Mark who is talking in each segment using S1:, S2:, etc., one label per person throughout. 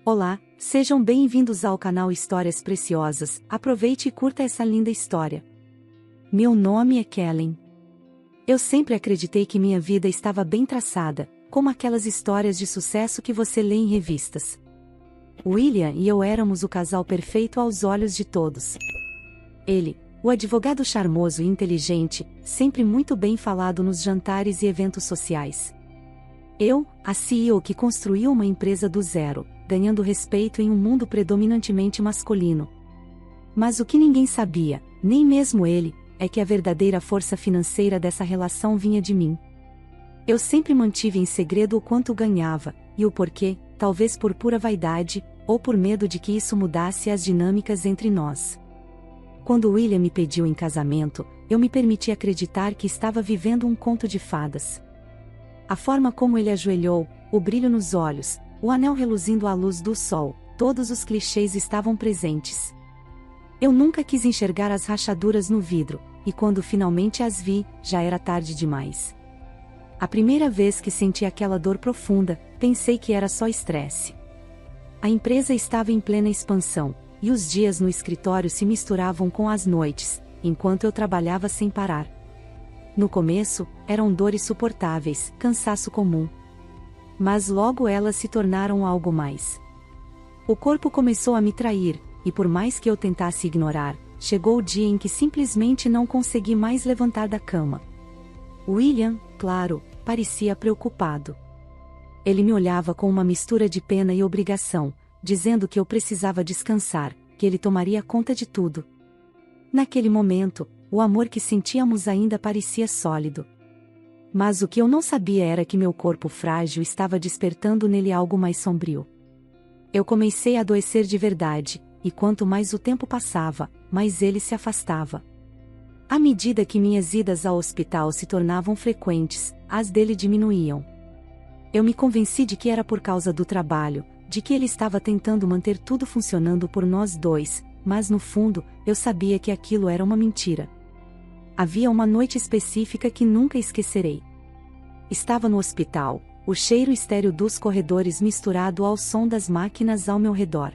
S1: Olá, sejam bem-vindos ao canal Histórias Preciosas. Aproveite e curta essa linda história. Meu nome é Kellen. Eu sempre acreditei que minha vida estava bem traçada, como aquelas histórias de sucesso que você lê em revistas. William e eu éramos o casal perfeito aos olhos de todos. Ele, o advogado charmoso e inteligente, sempre muito bem falado nos jantares e eventos sociais. Eu, a CEO que construiu uma empresa do zero, ganhando respeito em um mundo predominantemente masculino. Mas o que ninguém sabia, nem mesmo ele, é que a verdadeira força financeira dessa relação vinha de mim. Eu sempre mantive em segredo o quanto ganhava, e o porquê, talvez por pura vaidade, ou por medo de que isso mudasse as dinâmicas entre nós. Quando William me pediu em casamento, eu me permiti acreditar que estava vivendo um conto de fadas. A forma como ele ajoelhou, o brilho nos olhos, o anel reluzindo à luz do sol, todos os clichês estavam presentes. Eu nunca quis enxergar as rachaduras no vidro, e quando finalmente as vi, já era tarde demais. A primeira vez que senti aquela dor profunda, pensei que era só estresse. A empresa estava em plena expansão, e os dias no escritório se misturavam com as noites, enquanto eu trabalhava sem parar. No começo, eram dores suportáveis, cansaço comum. Mas logo elas se tornaram algo mais. O corpo começou a me trair, e por mais que eu tentasse ignorar, chegou o dia em que simplesmente não consegui mais levantar da cama. William, claro, parecia preocupado. Ele me olhava com uma mistura de pena e obrigação, dizendo que eu precisava descansar, que ele tomaria conta de tudo. Naquele momento, o amor que sentíamos ainda parecia sólido. Mas o que eu não sabia era que meu corpo frágil estava despertando nele algo mais sombrio. Eu comecei a adoecer de verdade, e quanto mais o tempo passava, mais ele se afastava. À medida que minhas idas ao hospital se tornavam frequentes, as dele diminuíam. Eu me convenci de que era por causa do trabalho, de que ele estava tentando manter tudo funcionando por nós dois, mas no fundo, eu sabia que aquilo era uma mentira. Havia uma noite específica que nunca esquecerei. Estava no hospital, o cheiro estéril dos corredores misturado ao som das máquinas ao meu redor.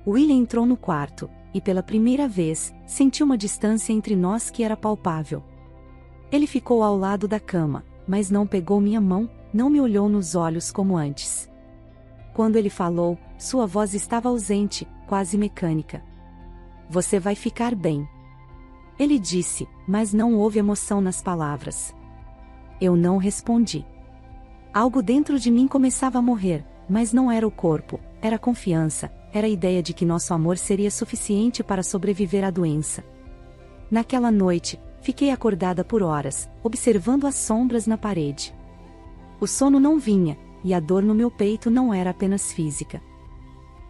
S1: William entrou no quarto, e pela primeira vez, senti uma distância entre nós que era palpável. Ele ficou ao lado da cama, mas não pegou minha mão, não me olhou nos olhos como antes. Quando ele falou, sua voz estava ausente, quase mecânica. "Você vai ficar bem." Ele disse, mas não houve emoção nas palavras. Eu não respondi. Algo dentro de mim começava a morrer, mas não era o corpo, era a confiança, era a ideia de que nosso amor seria suficiente para sobreviver à doença. Naquela noite, fiquei acordada por horas, observando as sombras na parede. O sono não vinha, e a dor no meu peito não era apenas física.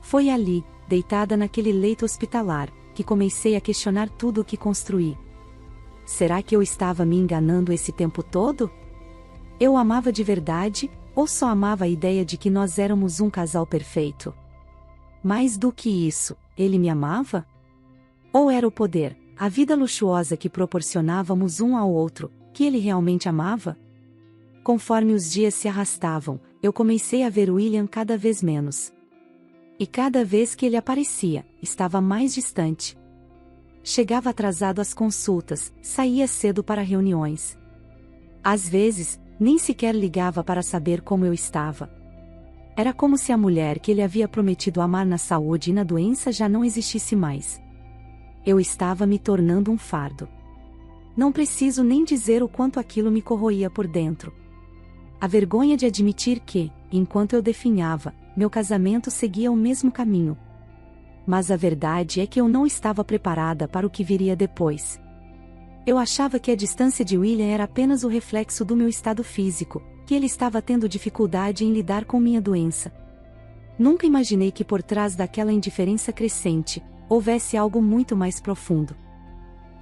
S1: Foi ali, deitada naquele leito hospitalar, que comecei a questionar tudo o que construí. Será que eu estava me enganando esse tempo todo? Eu o amava de verdade, ou só amava a ideia de que nós éramos um casal perfeito? Mais do que isso, ele me amava? Ou era o poder, a vida luxuosa que proporcionávamos um ao outro, que ele realmente amava? Conforme os dias se arrastavam, eu comecei a ver William cada vez menos. E cada vez que ele aparecia, estava mais distante. Chegava atrasado às consultas, saía cedo para reuniões. Às vezes, nem sequer ligava para saber como eu estava. Era como se a mulher que ele havia prometido amar na saúde e na doença já não existisse mais. Eu estava me tornando um fardo. Não preciso nem dizer o quanto aquilo me corroía por dentro. A vergonha de admitir que, enquanto eu definhava, meu casamento seguia o mesmo caminho. Mas a verdade é que eu não estava preparada para o que viria depois. Eu achava que a distância de William era apenas o reflexo do meu estado físico, que ele estava tendo dificuldade em lidar com minha doença. Nunca imaginei que por trás daquela indiferença crescente, houvesse algo muito mais profundo.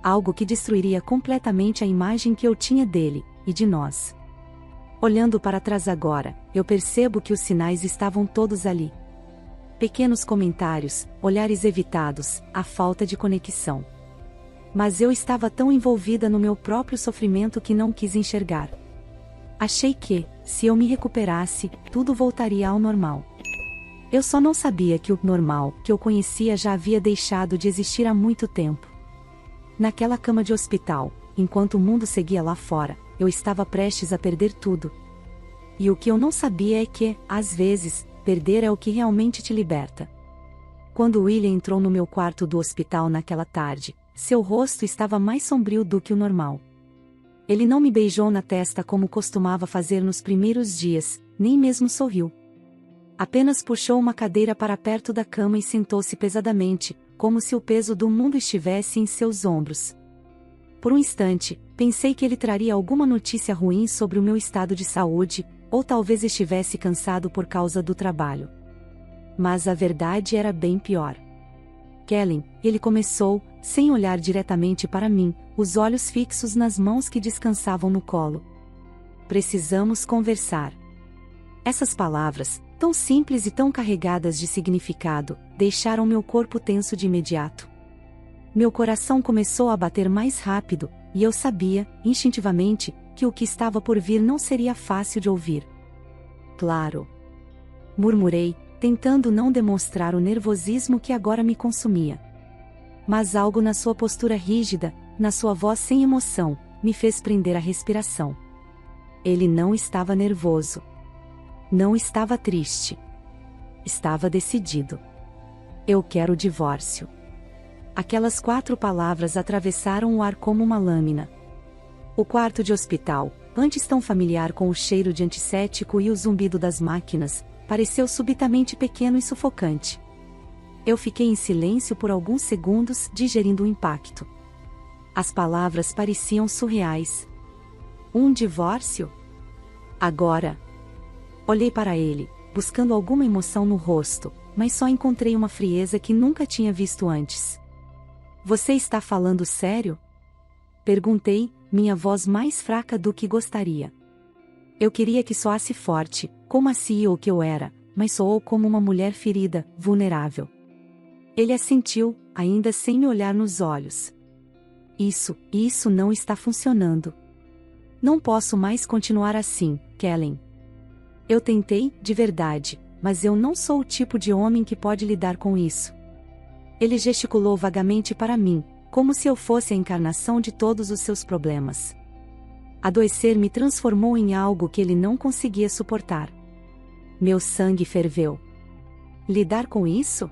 S1: Algo que destruiria completamente a imagem que eu tinha dele, e de nós. Olhando para trás agora, eu percebo que os sinais estavam todos ali. Pequenos comentários, olhares evitados, a falta de conexão. Mas eu estava tão envolvida no meu próprio sofrimento que não quis enxergar. Achei que, se eu me recuperasse, tudo voltaria ao normal. Eu só não sabia que o normal que eu conhecia já havia deixado de existir há muito tempo. Naquela cama de hospital, enquanto o mundo seguia lá fora, eu estava prestes a perder tudo. E o que eu não sabia é que, às vezes, perder é o que realmente te liberta. Quando William entrou no meu quarto do hospital naquela tarde, seu rosto estava mais sombrio do que o normal. Ele não me beijou na testa como costumava fazer nos primeiros dias, nem mesmo sorriu. Apenas puxou uma cadeira para perto da cama e sentou-se pesadamente, como se o peso do mundo estivesse em seus ombros. Por um instante, pensei que ele traria alguma notícia ruim sobre o meu estado de saúde, ou talvez estivesse cansado por causa do trabalho. Mas a verdade era bem pior. Kellen, ele começou, sem olhar diretamente para mim, os olhos fixos nas mãos que descansavam no colo. Precisamos conversar. Essas palavras, tão simples e tão carregadas de significado, deixaram meu corpo tenso de imediato. Meu coração começou a bater mais rápido, e eu sabia, instintivamente, que o que estava por vir não seria fácil de ouvir. Claro. Murmurei, tentando não demonstrar o nervosismo que agora me consumia. Mas algo na sua postura rígida, na sua voz sem emoção, me fez prender a respiração. Ele não estava nervoso. Não estava triste. Estava decidido. Eu quero o divórcio. Aquelas 4 palavras atravessaram o ar como uma lâmina. O quarto de hospital, antes tão familiar com o cheiro de antisséptico e o zumbido das máquinas, pareceu subitamente pequeno e sufocante. Eu fiquei em silêncio por alguns segundos, digerindo o impacto. As palavras pareciam surreais. Um divórcio? Agora. Olhei para ele, buscando alguma emoção no rosto, mas só encontrei uma frieza que nunca tinha visto antes. Você está falando sério? Perguntei, minha voz mais fraca do que gostaria. Eu queria que soasse forte, como a CEO que eu era, mas soou como uma mulher ferida, vulnerável. Ele assentiu, ainda sem me olhar nos olhos. Isso não está funcionando. Não posso mais continuar assim, Kellen. Eu tentei, de verdade, mas eu não sou o tipo de homem que pode lidar com isso. Ele gesticulou vagamente para mim, como se eu fosse a encarnação de todos os seus problemas. Adoecer me transformou em algo que ele não conseguia suportar. Meu sangue ferveu. Lidar com isso?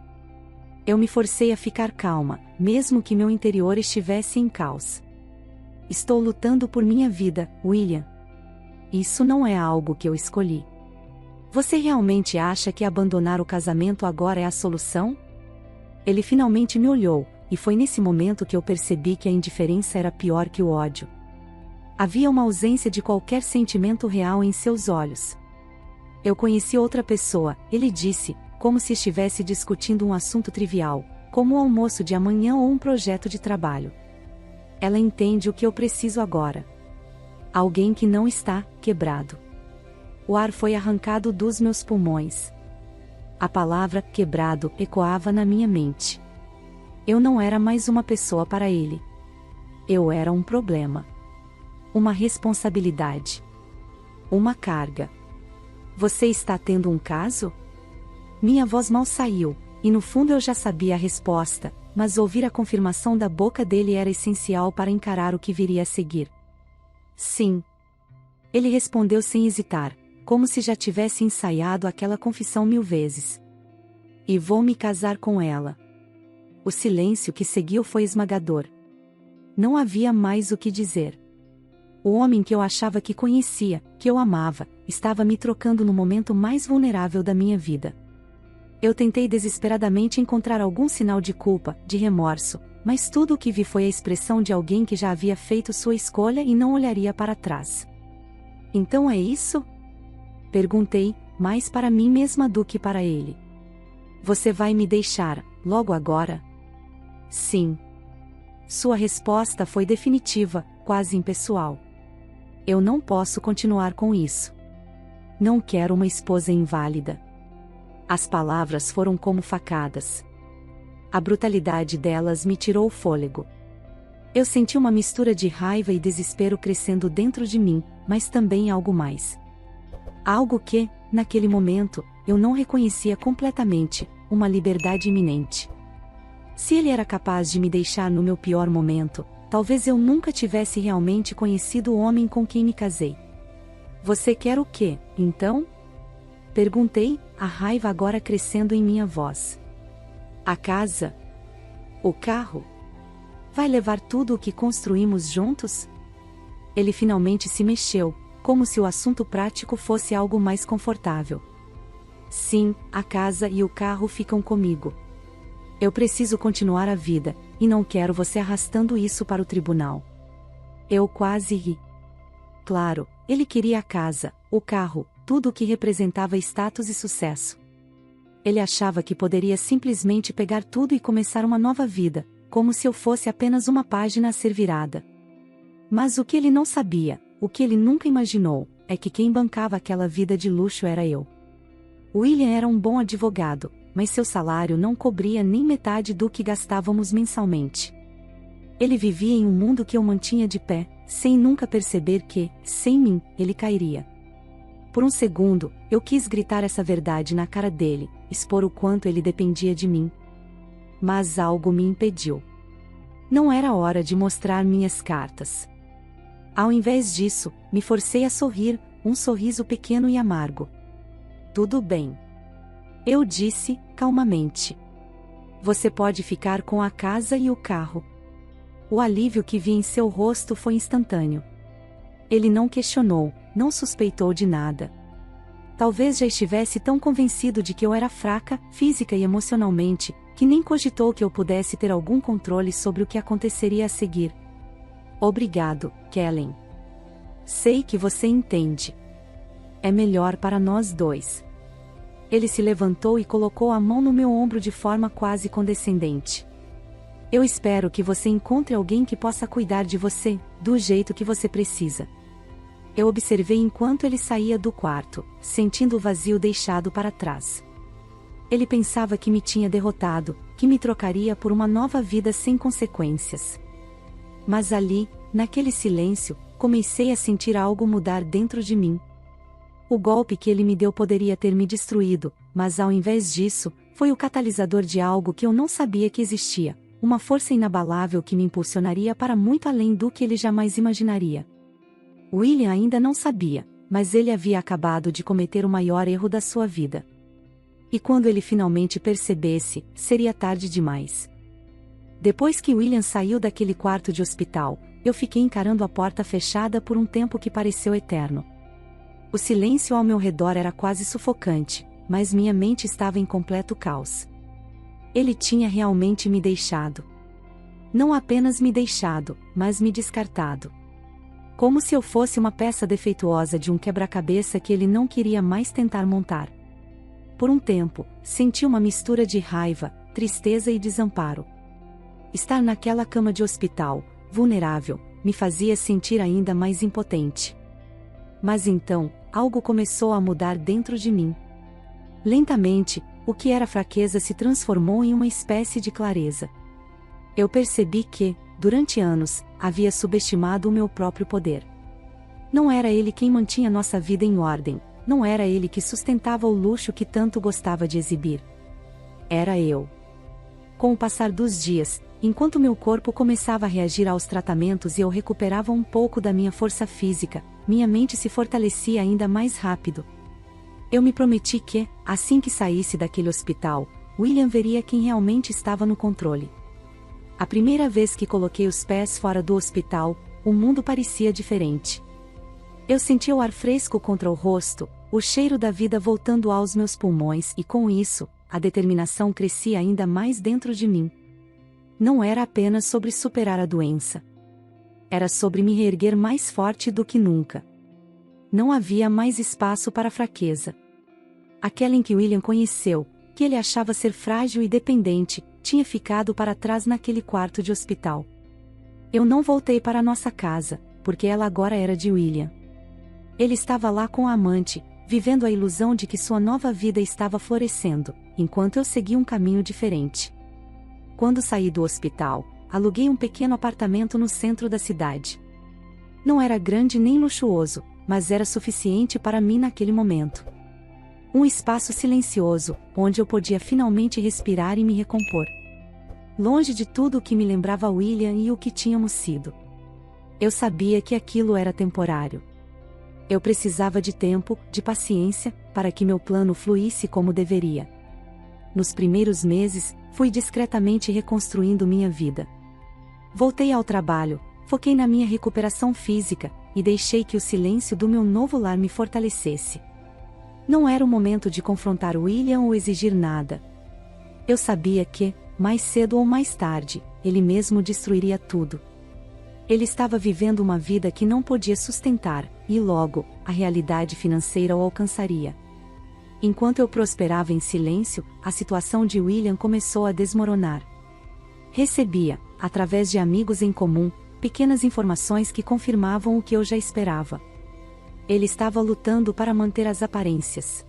S1: Eu me forcei a ficar calma, mesmo que meu interior estivesse em caos. Estou lutando por minha vida, William. Isso não é algo que eu escolhi. Você realmente acha que abandonar o casamento agora é a solução? Ele finalmente me olhou, e foi nesse momento que eu percebi que a indiferença era pior que o ódio. Havia uma ausência de qualquer sentimento real em seus olhos. Eu conheci outra pessoa, ele disse, como se estivesse discutindo um assunto trivial, como o almoço de amanhã ou um projeto de trabalho. Ela entende o que eu preciso agora. Alguém que não está quebrado. O ar foi arrancado dos meus pulmões. A palavra quebrado ecoava na minha mente. Eu não era mais uma pessoa para ele. Eu era um problema. Uma responsabilidade. Uma carga. Você está tendo um caso? Minha voz mal saiu, e no fundo eu já sabia a resposta, mas ouvir a confirmação da boca dele era essencial para encarar o que viria a seguir. Sim. Ele respondeu sem hesitar, como se já tivesse ensaiado aquela confissão 1000 vezes. E vou me casar com ela. O silêncio que seguiu foi esmagador. Não havia mais o que dizer. O homem que eu achava que conhecia, que eu amava, estava me trocando no momento mais vulnerável da minha vida. Eu tentei desesperadamente encontrar algum sinal de culpa, de remorso, mas tudo o que vi foi a expressão de alguém que já havia feito sua escolha e não olharia para trás. Então é isso? Perguntei, mais para mim mesma do que para ele. Você vai me deixar, logo agora? Sim. Sua resposta foi definitiva, quase impessoal. Eu não posso continuar com isso. Não quero uma esposa inválida. As palavras foram como facadas. A brutalidade delas me tirou o fôlego. Eu senti uma mistura de raiva e desespero crescendo dentro de mim, mas também algo mais. Algo que, naquele momento, eu não reconhecia completamente uma liberdade iminente. Se ele era capaz de me deixar no meu pior momento, talvez eu nunca tivesse realmente conhecido o homem com quem me casei. Você quer o quê, então? Perguntei, a raiva agora crescendo em minha voz. A casa? O carro? Vai levar tudo o que construímos juntos? Ele finalmente se mexeu, como se o assunto prático fosse algo mais confortável. Sim, a casa e o carro ficam comigo. Eu preciso continuar a vida, e não quero você arrastando isso para o tribunal. Eu quase ri. Claro, ele queria a casa, o carro, tudo o que representava status e sucesso. Ele achava que poderia simplesmente pegar tudo e começar uma nova vida, como se eu fosse apenas uma página a ser virada. Mas o que ele não sabia, o que ele nunca imaginou, é que quem bancava aquela vida de luxo era eu. William era um bom advogado, mas seu salário não cobria nem metade do que gastávamos mensalmente. Ele vivia em um mundo que eu mantinha de pé, sem nunca perceber que, sem mim, ele cairia. Por um segundo, eu quis gritar essa verdade na cara dele, expor o quanto ele dependia de mim. Mas algo me impediu. Não era hora de mostrar minhas cartas. Ao invés disso, me forcei a sorrir, um sorriso pequeno e amargo. Tudo bem. Eu disse, calmamente. Você pode ficar com a casa e o carro. O alívio que vi em seu rosto foi instantâneo. Ele não questionou, não suspeitou de nada. Talvez já estivesse tão convencido de que eu era fraca, física e emocionalmente, que nem cogitou que eu pudesse ter algum controle sobre o que aconteceria a seguir. Obrigado, Kellen. Sei que você entende. É melhor para nós dois. Ele se levantou e colocou a mão no meu ombro de forma quase condescendente. Eu espero que você encontre alguém que possa cuidar de você, do jeito que você precisa. Eu observei enquanto ele saía do quarto, sentindo o vazio deixado para trás. Ele pensava que me tinha derrotado, que me trocaria por uma nova vida sem consequências. Mas ali, naquele silêncio, comecei a sentir algo mudar dentro de mim. O golpe que ele me deu poderia ter me destruído, mas ao invés disso, foi o catalisador de algo que eu não sabia que existia, uma força inabalável que me impulsionaria para muito além do que ele jamais imaginaria. William ainda não sabia, mas ele havia acabado de cometer o maior erro da sua vida. E quando ele finalmente percebesse, seria tarde demais. Depois que William saiu daquele quarto de hospital, eu fiquei encarando a porta fechada por um tempo que pareceu eterno. O silêncio ao meu redor era quase sufocante, mas minha mente estava em completo caos. Ele tinha realmente me deixado. Não apenas me deixado, mas me descartado. Como se eu fosse uma peça defeituosa de um quebra-cabeça que ele não queria mais tentar montar. Por um tempo, senti uma mistura de raiva, tristeza e desamparo. Estar naquela cama de hospital, vulnerável, me fazia sentir ainda mais impotente. Mas então, algo começou a mudar dentro de mim. Lentamente, o que era fraqueza se transformou em uma espécie de clareza. Eu percebi que, durante anos, havia subestimado o meu próprio poder. Não era ele quem mantinha nossa vida em ordem, não era ele que sustentava o luxo que tanto gostava de exibir. Era eu. Com o passar dos dias, enquanto meu corpo começava a reagir aos tratamentos e eu recuperava um pouco da minha força física, minha mente se fortalecia ainda mais rápido. Eu me prometi que, assim que saísse daquele hospital, William veria quem realmente estava no controle. A primeira vez que coloquei os pés fora do hospital, o mundo parecia diferente. Eu sentia o ar fresco contra o rosto, o cheiro da vida voltando aos meus pulmões e com isso, a determinação crescia ainda mais dentro de mim. Não era apenas sobre superar a doença. Era sobre me reerguer mais forte do que nunca. Não havia mais espaço para fraqueza. Aquela em que William conheceu, que ele achava ser frágil e dependente, tinha ficado para trás naquele quarto de hospital. Eu não voltei para nossa casa, porque ela agora era de William. Ele estava lá com a amante, vivendo a ilusão de que sua nova vida estava florescendo, enquanto eu seguia um caminho diferente. Quando saí do hospital, aluguei um pequeno apartamento no centro da cidade. Não era grande nem luxuoso, mas era suficiente para mim naquele momento. Um espaço silencioso, onde eu podia finalmente respirar e me recompor. Longe de tudo o que me lembrava William e o que tínhamos sido. Eu sabia que aquilo era temporário. Eu precisava de tempo, de paciência, para que meu plano fluísse como deveria. Nos primeiros meses, fui discretamente reconstruindo minha vida. Voltei ao trabalho, foquei na minha recuperação física, e deixei que o silêncio do meu novo lar me fortalecesse. Não era o momento de confrontar William ou exigir nada. Eu sabia que, mais cedo ou mais tarde, ele mesmo destruiria tudo. Ele estava vivendo uma vida que não podia sustentar, e logo, a realidade financeira o alcançaria. Enquanto eu prosperava em silêncio, a situação de William começou a desmoronar. Recebia, através de amigos em comum, pequenas informações que confirmavam o que eu já esperava. Ele estava lutando para manter as aparências.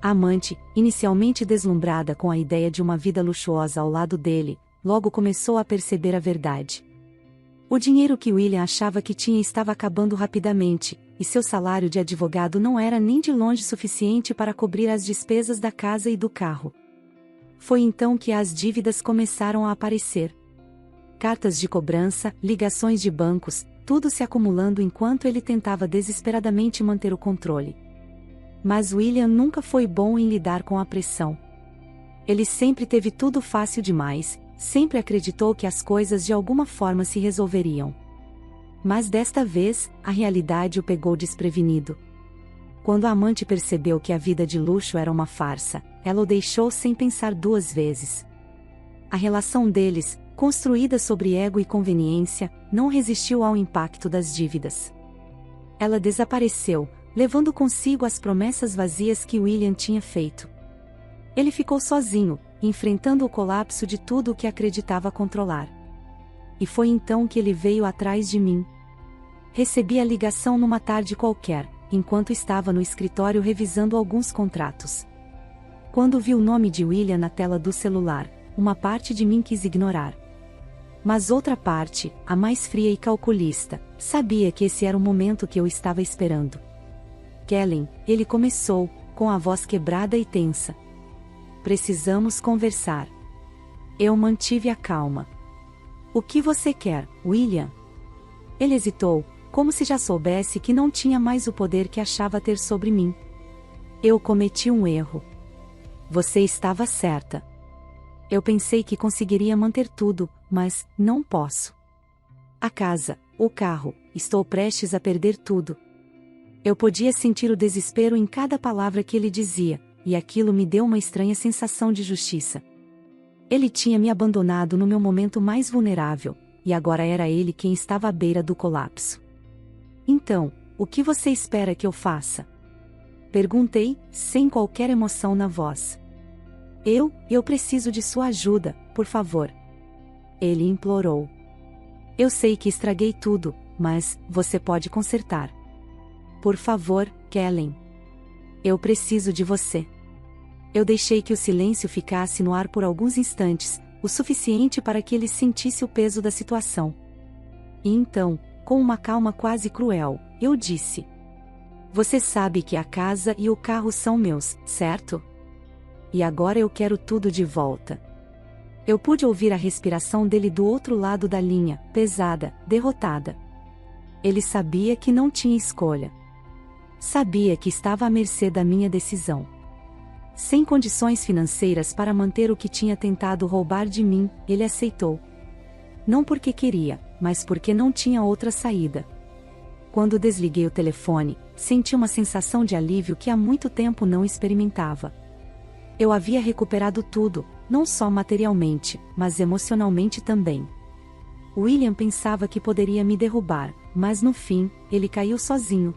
S1: A amante, inicialmente deslumbrada com a ideia de uma vida luxuosa ao lado dele, logo começou a perceber a verdade. O dinheiro que William achava que tinha estava acabando rapidamente, e seu salário de advogado não era nem de longe suficiente para cobrir as despesas da casa e do carro. Foi então que as dívidas começaram a aparecer. Cartas de cobrança, ligações de bancos, tudo se acumulando enquanto ele tentava desesperadamente manter o controle. Mas William nunca foi bom em lidar com a pressão. Ele sempre teve tudo fácil demais, sempre acreditou que as coisas de alguma forma se resolveriam. Mas desta vez, a realidade o pegou desprevenido. Quando a amante percebeu que a vida de luxo era uma farsa, ela o deixou sem pensar duas vezes. A relação deles, construída sobre ego e conveniência, não resistiu ao impacto das dívidas. Ela desapareceu, levando consigo as promessas vazias que William tinha feito. Ele ficou sozinho, enfrentando o colapso de tudo o que acreditava controlar. E foi então que ele veio atrás de mim. Recebi a ligação numa tarde qualquer, enquanto estava no escritório revisando alguns contratos. Quando vi o nome de William na tela do celular, uma parte de mim quis ignorar. Mas outra parte, a mais fria e calculista, sabia que esse era o momento que eu estava esperando. Kellen, ele começou, com a voz quebrada e tensa. Precisamos conversar. Eu mantive a calma. O que você quer, William? Ele hesitou, como se já soubesse que não tinha mais o poder que achava ter sobre mim. Eu cometi um erro. Você estava certa. Eu pensei que conseguiria manter tudo, mas não posso. A casa, o carro, estou prestes a perder tudo. Eu podia sentir o desespero em cada palavra que ele dizia, e aquilo me deu uma estranha sensação de justiça. Ele tinha me abandonado no meu momento mais vulnerável, e agora era ele quem estava à beira do colapso. Então, o que você espera que eu faça? Perguntei, sem qualquer emoção na voz. Eu preciso de sua ajuda, por favor. Ele implorou. Eu sei que estraguei tudo, mas você pode consertar. Por favor, Kellen. Eu preciso de você. Eu deixei que o silêncio ficasse no ar por alguns instantes, o suficiente para que ele sentisse o peso da situação. E então, com uma calma quase cruel, eu disse: Você sabe que a casa e o carro são meus, certo? E agora eu quero tudo de volta. Eu pude ouvir a respiração dele do outro lado da linha, pesada, derrotada. Ele sabia que não tinha escolha. Sabia que estava à mercê da minha decisão. Sem condições financeiras para manter o que tinha tentado roubar de mim, ele aceitou. Não porque queria, mas porque não tinha outra saída. Quando desliguei o telefone, senti uma sensação de alívio que há muito tempo não experimentava. Eu havia recuperado tudo, não só materialmente, mas emocionalmente também. William pensava que poderia me derrubar, mas no fim, ele caiu sozinho.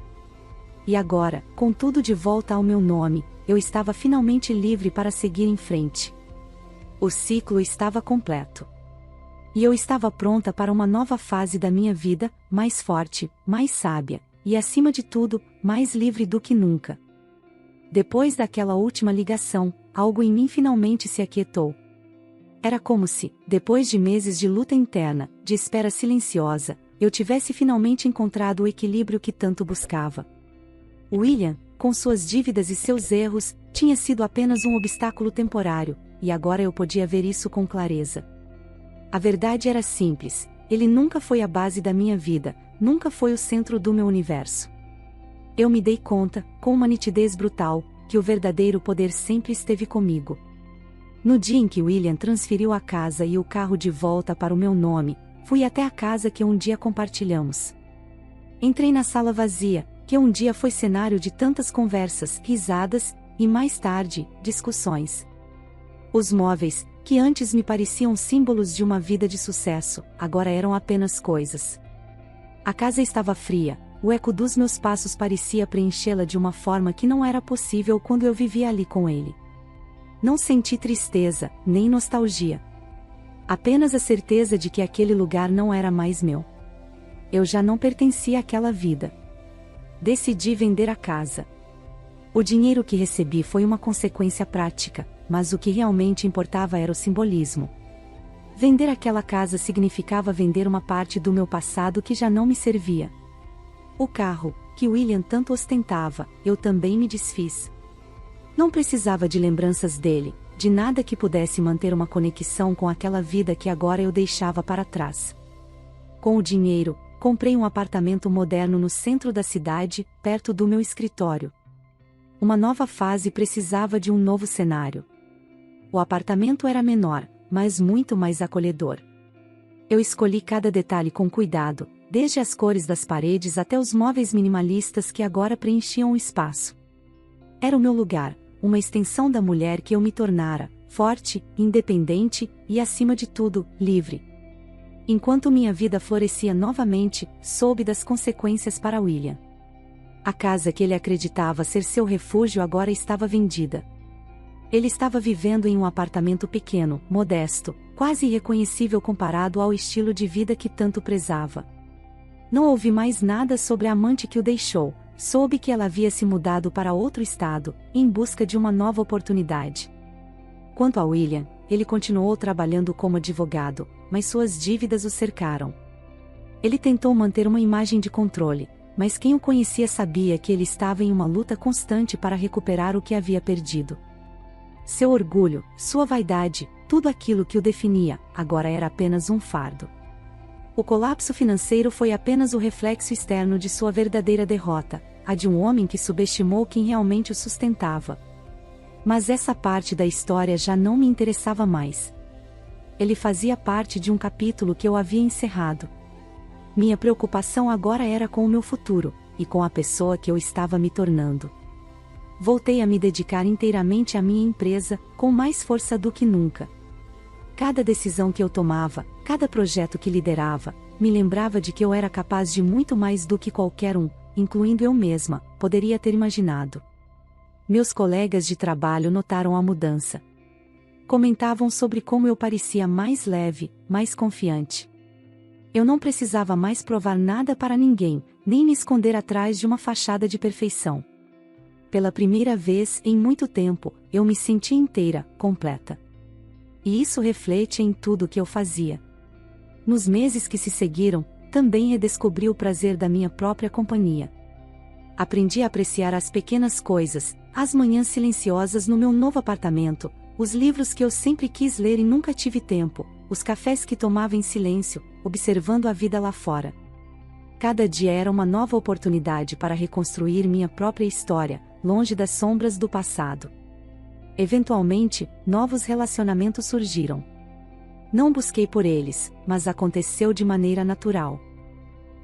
S1: E agora, com tudo de volta ao meu nome, eu estava finalmente livre para seguir em frente. O ciclo estava completo. E eu estava pronta para uma nova fase da minha vida, mais forte, mais sábia, e acima de tudo, mais livre do que nunca. Depois daquela última ligação, algo em mim finalmente se aquietou. Era como se, depois de meses de luta interna, de espera silenciosa, eu tivesse finalmente encontrado o equilíbrio que tanto buscava. William, com suas dívidas e seus erros, tinha sido apenas um obstáculo temporário, e agora eu podia ver isso com clareza. A verdade era simples: ele nunca foi a base da minha vida, nunca foi o centro do meu universo. Eu me dei conta, com uma nitidez brutal, que o verdadeiro poder sempre esteve comigo. No dia em que William transferiu a casa e o carro de volta para o meu nome, fui até a casa que um dia compartilhamos. Entrei na sala vazia, que um dia foi cenário de tantas conversas, risadas, e mais tarde, discussões. Os móveis, que antes me pareciam símbolos de uma vida de sucesso, agora eram apenas coisas. A casa estava fria, o eco dos meus passos parecia preenchê-la de uma forma que não era possível quando eu vivia ali com ele. Não senti tristeza, nem nostalgia. Apenas a certeza de que aquele lugar não era mais meu. Eu já não pertencia àquela vida. Decidi vender a casa. O dinheiro que recebi foi uma consequência prática, mas o que realmente importava era o simbolismo. Vender aquela casa significava vender uma parte do meu passado que já não me servia. O carro, que William tanto ostentava, eu também me desfiz. Não precisava de lembranças dele, de nada que pudesse manter uma conexão com aquela vida que agora eu deixava para trás. Com o dinheiro, comprei um apartamento moderno no centro da cidade, perto do meu escritório. Uma nova fase precisava de um novo cenário. O apartamento era menor, mas muito mais acolhedor. Eu escolhi cada detalhe com cuidado, desde as cores das paredes até os móveis minimalistas que agora preenchiam o espaço. Era o meu lugar, uma extensão da mulher que eu me tornara, forte, independente e, acima de tudo, livre. Enquanto minha vida florescia novamente, soube das consequências para William. A casa que ele acreditava ser seu refúgio agora estava vendida. Ele estava vivendo em um apartamento pequeno, modesto, quase irreconhecível comparado ao estilo de vida que tanto prezava. Não ouvi mais nada sobre a amante que o deixou, soube que ela havia se mudado para outro estado, em busca de uma nova oportunidade. Quanto a William, ele continuou trabalhando como advogado, mas suas dívidas o cercaram. Ele tentou manter uma imagem de controle, mas quem o conhecia sabia que ele estava em uma luta constante para recuperar o que havia perdido. Seu orgulho, sua vaidade, tudo aquilo que o definia, agora era apenas um fardo. O colapso financeiro foi apenas o reflexo externo de sua verdadeira derrota, a de um homem que subestimou quem realmente o sustentava. Mas essa parte da história já não me interessava mais. Ele fazia parte de um capítulo que eu havia encerrado. Minha preocupação agora era com o meu futuro, e com a pessoa que eu estava me tornando. Voltei a me dedicar inteiramente à minha empresa, com mais força do que nunca. Cada decisão que eu tomava, cada projeto que liderava, me lembrava de que eu era capaz de muito mais do que qualquer um, incluindo eu mesma, poderia ter imaginado. Meus colegas de trabalho notaram a mudança. Comentavam sobre como eu parecia mais leve, mais confiante. Eu não precisava mais provar nada para ninguém, nem me esconder atrás de uma fachada de perfeição. Pela primeira vez em muito tempo, eu me senti inteira, completa. E isso reflete em tudo o que eu fazia. Nos meses que se seguiram, também redescobri o prazer da minha própria companhia. Aprendi a apreciar as pequenas coisas, as manhãs silenciosas no meu novo apartamento, os livros que eu sempre quis ler e nunca tive tempo, os cafés que tomava em silêncio, observando a vida lá fora. Cada dia era uma nova oportunidade para reconstruir minha própria história, longe das sombras do passado. Eventualmente, novos relacionamentos surgiram. Não busquei por eles, mas aconteceu de maneira natural.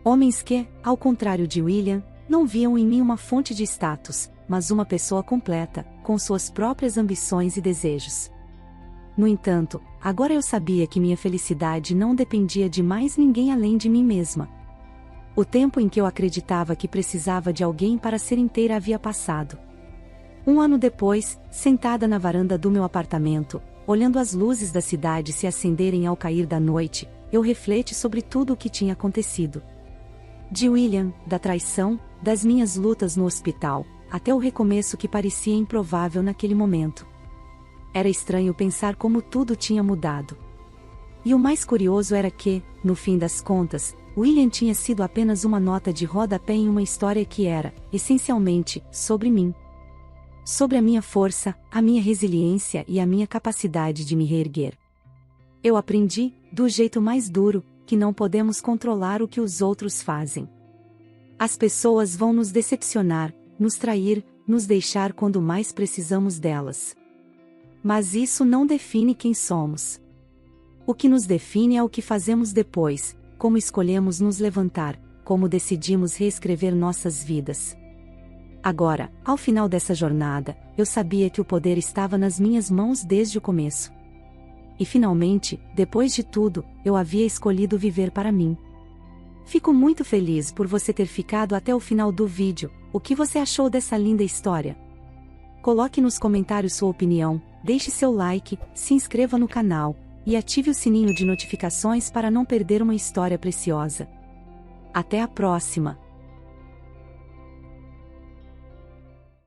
S1: Homens que, ao contrário de William, não viam em mim uma fonte de status, mas uma pessoa completa, com suas próprias ambições e desejos. No entanto, agora eu sabia que minha felicidade não dependia de mais ninguém além de mim mesma. O tempo em que eu acreditava que precisava de alguém para ser inteira havia passado. Um ano depois, sentada na varanda do meu apartamento, olhando as luzes da cidade se acenderem ao cair da noite, eu refleti sobre tudo o que tinha acontecido. De William, da traição, das minhas lutas no hospital, até o recomeço que parecia improvável naquele momento. Era estranho pensar como tudo tinha mudado. E o mais curioso era que, no fim das contas, William tinha sido apenas uma nota de rodapé em uma história que era, essencialmente, sobre mim. Sobre a minha força, a minha resiliência e a minha capacidade de me reerguer. Eu aprendi, do jeito mais duro, que não podemos controlar o que os outros fazem. As pessoas vão nos decepcionar, nos trair, nos deixar quando mais precisamos delas. Mas isso não define quem somos. O que nos define é o que fazemos depois, como escolhemos nos levantar, como decidimos reescrever nossas vidas. Agora, ao final dessa jornada, eu sabia que o poder estava nas minhas mãos desde o começo. E finalmente, depois de tudo, eu havia escolhido viver para mim. Fico muito feliz por você ter ficado até o final do vídeo. O que você achou dessa linda história? Coloque nos comentários sua opinião, deixe seu like, se inscreva no canal, e ative o sininho de notificações para não perder uma história preciosa. Até a próxima!